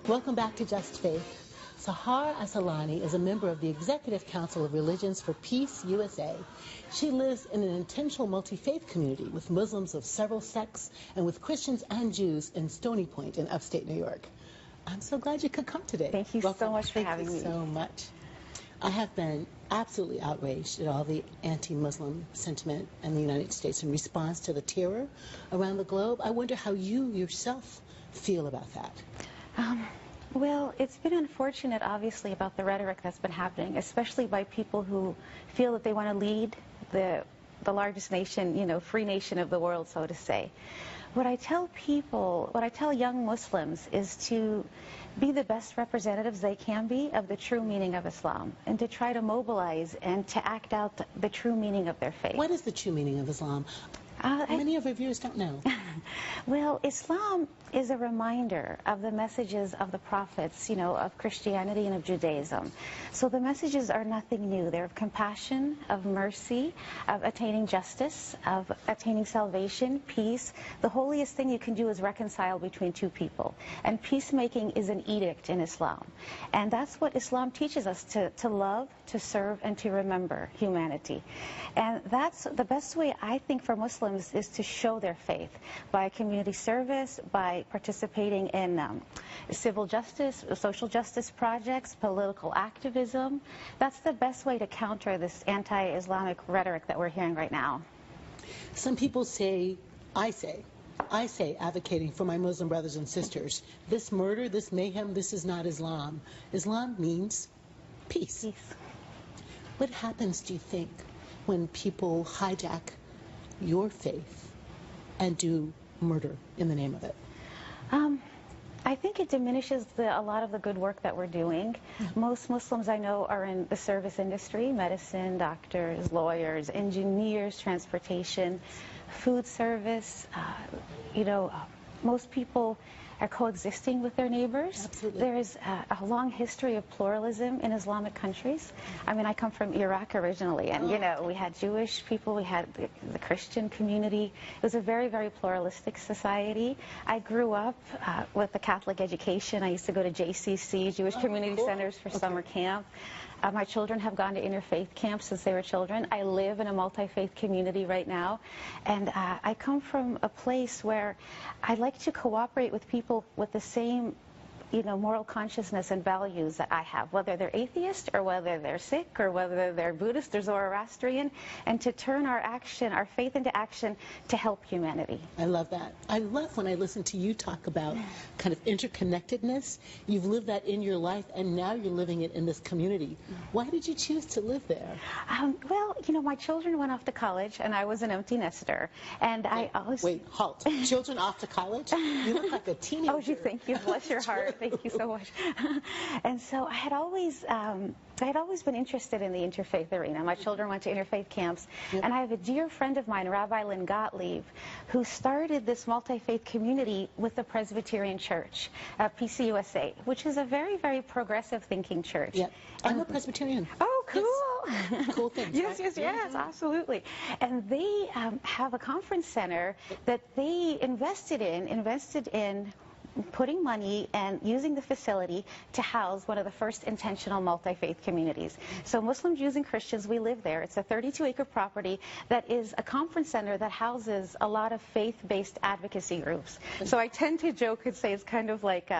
Welcome back to Just Faith. Sahar Asalani is a member of the Executive Council of Religions for Peace USA. She lives in an intentional multi-faith community with Muslims of several sects and with Christians and Jews in Stony Point in upstate New York. I'm so glad you could come today. Thank you so much for having me. Thank you so much. I have been absolutely outraged at all the anti-Muslim sentiment in the United States in response to the terror around the globe. I wonder how you yourself feel about that. Well, it's been unfortunate, obviously, about the rhetoric that's been happening, especially by people who feel that they want to lead the largest nation, free nation of the world, so to say. What I tell people, what I tell young Muslims is to be the best representatives they can be of the true meaning of Islam and to try to mobilize and to act out the true meaning of their faith. What is the true meaning of Islam? Many of our viewers don't know. Well, Islam is a reminder of the messages of the prophets, of Christianity and of Judaism. So the messages are nothing new. They're of compassion, of mercy, of attaining justice, of attaining salvation, peace. The holiest thing you can do is reconcile between two people. And peacemaking is an edict in Islam. And that's what Islam teaches us, to love, to serve, and to remember humanity. And that's the best way, I think, for Muslims is to show their faith by community service, by participating in civil justice, social justice projects, political activism. That's the best way to counter this anti-Islamic rhetoric that we're hearing right now. Some people say, I say, advocating for my Muslim brothers and sisters, this murder, this mayhem, this is not Islam. Islam means peace. Peace. What happens, do you think, when people hijack your faith and do murder in the name of it? I think it diminishes a lot of the good work that we're doing. Most Muslims I know are in the service industry, medicine, doctors, lawyers, engineers, transportation, food service. Most people are coexisting with their neighbors. Absolutely. There is a long history of pluralism in Islamic countries. I mean, I come from Iraq originally, and we had Jewish people, we had the Christian community. It was a very, very pluralistic society. I grew up with the Catholic education. I used to go to JCC, Jewish Community Centers, for summer camp. My children have gone to interfaith camps since they were children. I live in a multi-faith community right now, and I come from a place where I like to cooperate with people with the same moral consciousness and values that I have, whether they're atheist or whether they're Sikh or whether they're Buddhist or Zoroastrian, and to turn our faith into action to help humanity. I love that. I love when I listen to you talk about kind of interconnectedness. You've lived that in your life, and now you're living it in this community. Why did you choose to live there? Well, my children went off to college, and I was an empty nester. And I always... Wait, halt. Children off to college? You look like a teenager. Oh, thank you. Bless your heart. Thank you so much. And so I had always been interested in the interfaith arena. My children went to interfaith camps, and I have a dear friend of mine, Rabbi Lynn Gottlieb, who started this multi-faith community with the Presbyterian Church, PCUSA, which is a very, very progressive thinking church. Yeah, I'm a Presbyterian. Oh, cool. Yes. Cool things, Yes, right? yes, absolutely. And they have a conference center that they invested in putting money and using the facility to house one of the first intentional multi-faith communities. So Muslim, Jews, and Christians, we live there. It's a 32-acre property that is a conference center that houses a lot of faith-based advocacy groups. So I tend to joke and say it's kind of like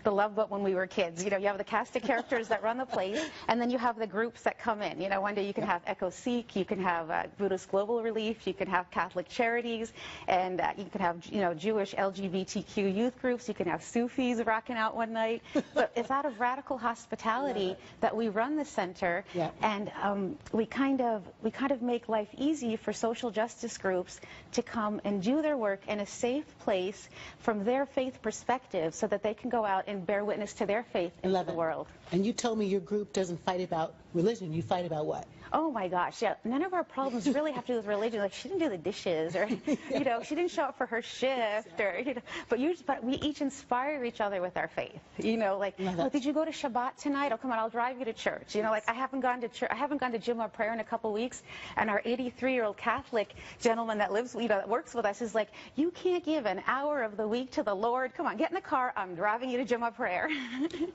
the Love Boat when we were kids. You have the cast of characters that run the place, and then you have the groups that come in. One day you can have Echo Sikh, you can have Buddhist Global Relief, you can have Catholic Charities, and you can have Jewish LGBTQ youth groups. You can have Sufis rocking out one night. But it's out of radical hospitality that we run the center, and we kind of make life easy for social justice groups to come and do their work in a safe place from their faith perspective, so that they can go out and bear witness to their faith in the world. And you told me your group doesn't fight about religion. You fight about what? Oh my gosh, yeah. None of our problems really have to do with religion. Like, she didn't do the dishes, or she didn't show up for her shift, or but we each inspire each other with our faith. Like, oh, did you go to Shabbat tonight? Oh, come on, I'll drive you to church. Like, I haven't gone to church. I haven't gone to Jumu'ah prayer in a couple weeks, and our 83-year-old Catholic gentleman that lives, that works with us, is like, you can't give an hour of the week to the Lord. Come on, get in the car. I'm driving you to Jumu'ah prayer.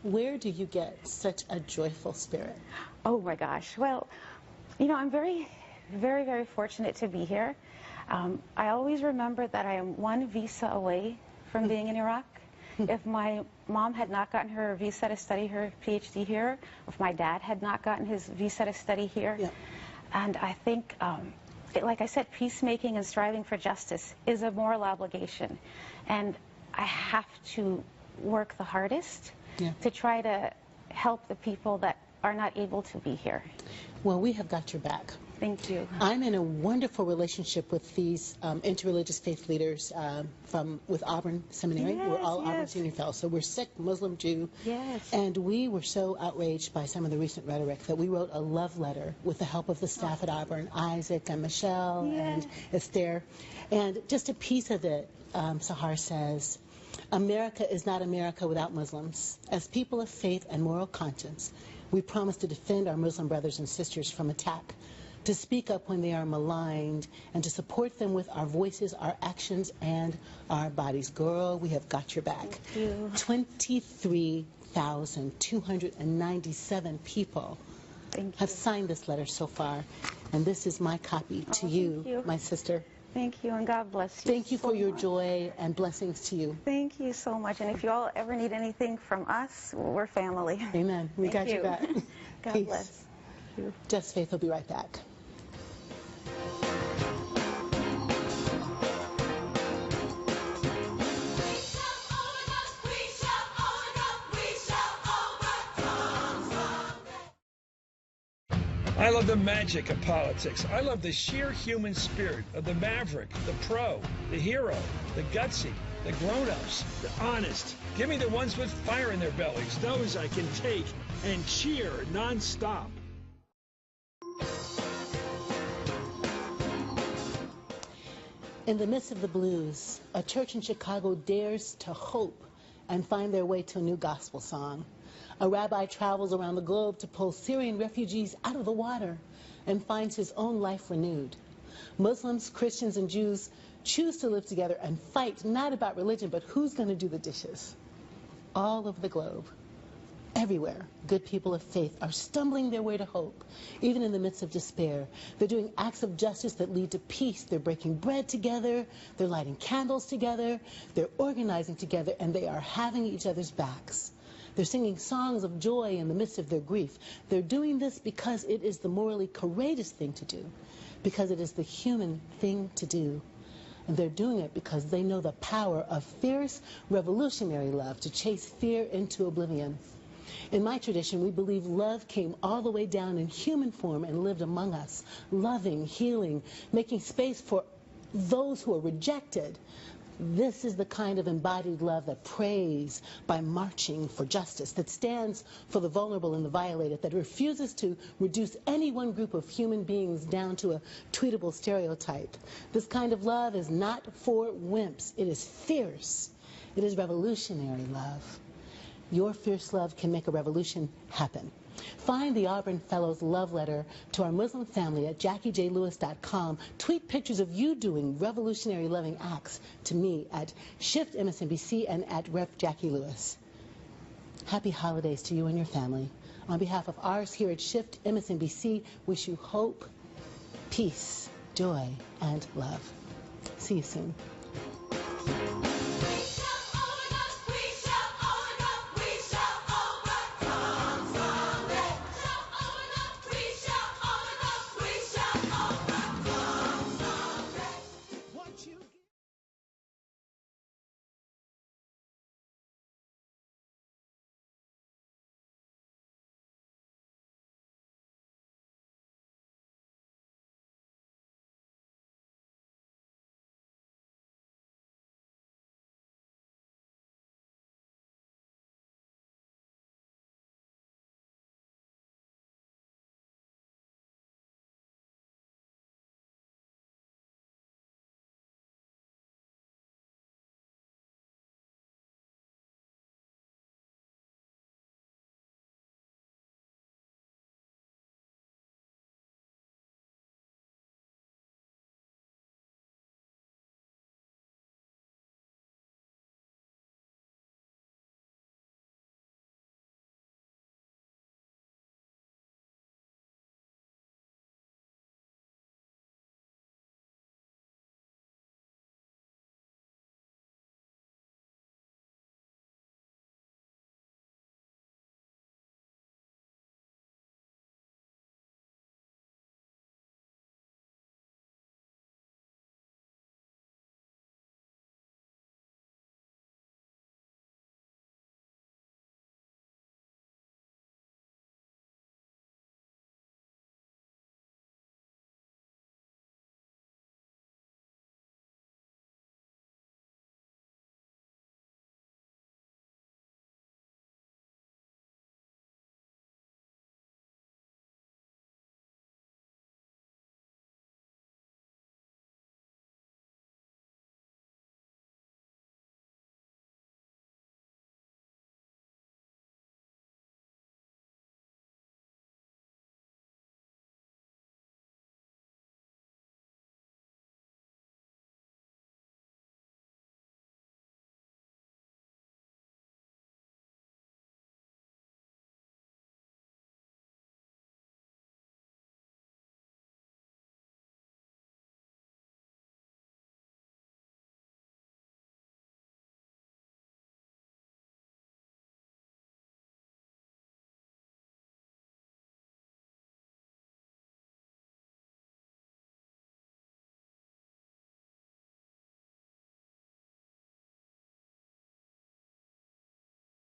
Where do you get such a joyful spirit? Oh my gosh. Well, I'm very, very, very fortunate to be here. I always remember that I am one visa away from being in Iraq. If my mom had not gotten her visa to study her PhD here, if my dad had not gotten his visa to study here, and I think, like I said, peacemaking and striving for justice is a moral obligation. And I have to work the hardest to try to help the people that are not able to be here. Well, we have got your back. Thank you. I'm in a wonderful relationship with these interreligious faith leaders with Auburn Seminary. Yes, we're all Auburn Senior Fellows, so we're Sikh, Muslim, Jew. Yes. And we were so outraged by some of the recent rhetoric that we wrote a love letter with the help of the staff at Auburn, Isaac and Michelle and Esther. And just a piece of it, Sahar says, America is not America without Muslims. As people of faith and moral conscience, we promise to defend our Muslim brothers and sisters from attack, to speak up when they are maligned, and to support them with our voices, our actions, and our bodies. Girl, we have got your back. Thank you. 23,297 people have signed this letter so far, and this is my copy to you, my sister. Thank you, and God bless you. Thank you for your joy, and blessings to you. Thank you so much. And if you all ever need anything from us, we're family. Amen. We got your back. God Peace. bless you. Just Faith will be right back. I love the magic of politics. I love the sheer human spirit of the maverick, the pro, the hero, the gutsy, the grown-ups, the honest. Give me the ones with fire in their bellies, those I can take and cheer nonstop. In the midst of the blues, a church in Chicago dares to hope and find their way to a new gospel song. A rabbi travels around the globe to pull Syrian refugees out of the water and finds his own life renewed. Muslims, Christians, and Jews choose to live together and fight not about religion, but who's going to do the dishes. All over the globe, everywhere, good people of faith are stumbling their way to hope, even in the midst of despair. They're doing acts of justice that lead to peace. They're breaking bread together. They're lighting candles together. They're organizing together, and they are having each other's backs. They're singing songs of joy in the midst of their grief. They're doing this because it is the morally courageous thing to do, because it is the human thing to do. And they're doing it because they know the power of fierce, revolutionary love to chase fear into oblivion. In my tradition, we believe love came all the way down in human form and lived among us, loving, healing, making space for those who are rejected. This is the kind of embodied love that prays by marching for justice, that stands for the vulnerable and the violated, that refuses to reduce any one group of human beings down to a tweetable stereotype. This kind of love is not for wimps. It is fierce. It is revolutionary love. Your fierce love can make a revolution happen. Find the Auburn Fellows love letter to our Muslim family at JackieJLewis.com. Tweet pictures of you doing revolutionary loving acts to me at Shift MSNBC and at Rep. Jackie Lewis. Happy holidays to you and your family. On behalf of ours here at Shift MSNBC, wish you hope, peace, joy, and love. See you soon.